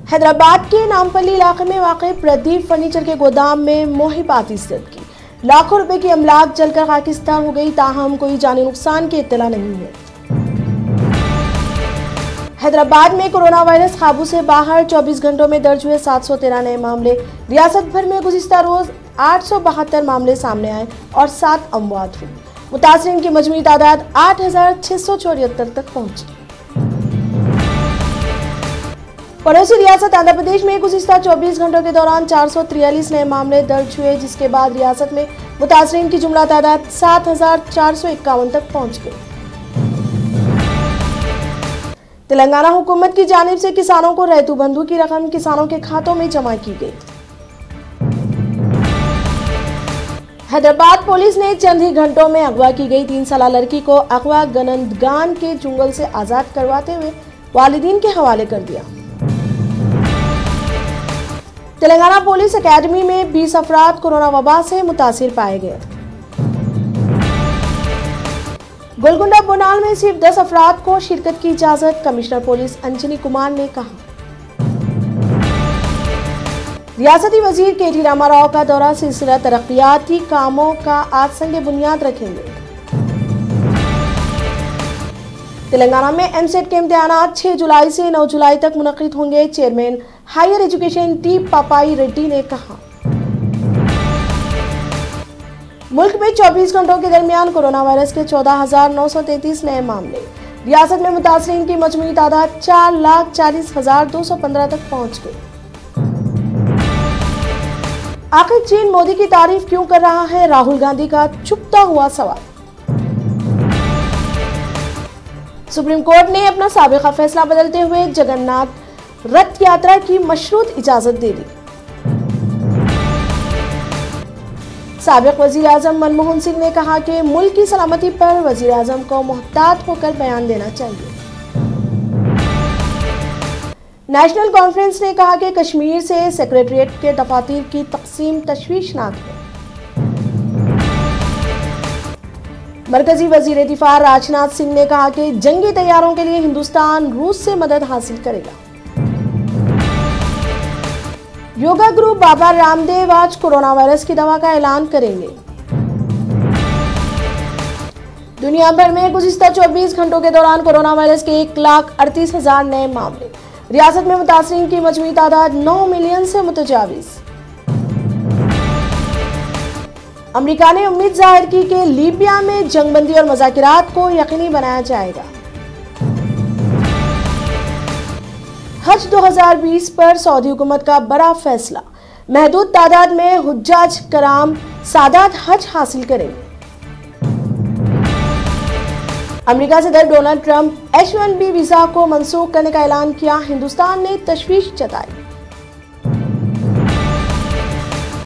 हैदराबाद के नामपल्ली इलाके में वाक़ई प्रदीप फर्नीचर के गोदाम में मोहिबाती की लाखों रुपए की अमलाक जलकर खाकिस्तान हो गई, ताहम कोई जानी नुकसान की इत्तला नहीं है। हैदराबाद में कोरोना वायरस काबू से बाहर 24 घंटों में दर्ज हुए 713 नए मामले। रियासत भर में गुज़िश्ता रोज 872 मामले सामने आए और 7 अमवात हुई। मुतासरीन की मजमूई तादाद 8674 तक पहुंची। पड़ोसी रियासत आंध्र प्रदेश में गुज़िश्ता 24 घंटों के दौरान 443 नए मामले दर्ज हुए, जिसके बाद रियासत में मुतासरीन की जुमला तादाद 7451 तक पहुंच गई। तेलंगाना हुकूमत की जानिब से किसानों को रैतू बंधु की रकम किसानों के खातों में जमा की गई। हैदराबाद पुलिस ने चंद ही घंटों में अगवा की गई 3 साला लड़की को अगवा गनंदगान के जंगल से आजाद करवाते हुए वालिदीन के हवाले कर दिया। तेलंगाना पुलिस एकेडमी में 20 अफराद कोरोना वबा से मुतासिर पाए गए। गोलकुंडा बोनाल में सिर्फ 10 अफराद को शिरकत की इजाजत, कमिश्नर पुलिस अंजनी कुमार ने कहा। रियासती वजीर के.टी. रामाराव का दौरा, सिलसिला तरक्याती कामों का आज संग बुनियाद रखेंगे। तेलंगाना में एमसेट के इम्तिहानात 6 जुलाई से 9 जुलाई तक मुनक्किद होंगे, chairman higher education T Papi Reddy ने कहा। मुल्क में 24 घंटों के दरमियान कोरोना वायरस के 14,933 नए मामले। रियासत में मुतासरीन की मजमूई तादाद 4,40,215 तक पहुंच गई। आखिर चीन मोदी की तारीफ क्यों कर रहा है? राहुल गांधी का चुपता हुआ सवाल। सुप्रीम कोर्ट ने अपना साबिका फैसला बदलते हुए जगन्नाथ रथ यात्रा की मशरूत इजाजत दे दी। साबिक वजीर आजम मनमोहन सिंह ने कहा कि मुल्क की सलामती पर वजीर आजम को मुहतात होकर बयान देना चाहिए। नेशनल कॉन्फ्रेंस ने कहा कि कश्मीर से सेक्रेटरीट के दफातर की तकसीम तशवीशनाक है। मरकजी वजीर दिफा राजनाथ सिंह ने कहा कि जंगी तैयारों के लिए हिंदुस्तान रूस से मदद हासिल करेगा। योगा गुरु बाबा रामदेव आज कोरोना वायरस की दवा का ऐलान करेंगे। दुनिया भर में गुज़िश्ता 24 घंटों के दौरान कोरोना वायरस के 1,38,000 नए मामले। रियासत में मुतासरीन की मजमूई तादाद 9 मिलियन से मुतजाविज। अमेरिका ने उम्मीद जाहिर की कि लीबिया में जंगबंदी और मुज़ाकिरात को यकीनी बनाया जाएगा। हज 2020 पर सऊदी हुकूमत का बड़ा फैसला, महदूद तादाद में हुज्जाज कराम सादात हज हासिल करेंगे। अमेरिका सदर डोनाल्ड ट्रंप H-1B वीजा को मंसूख करने का ऐलान किया, हिंदुस्तान ने तशवीश जताई।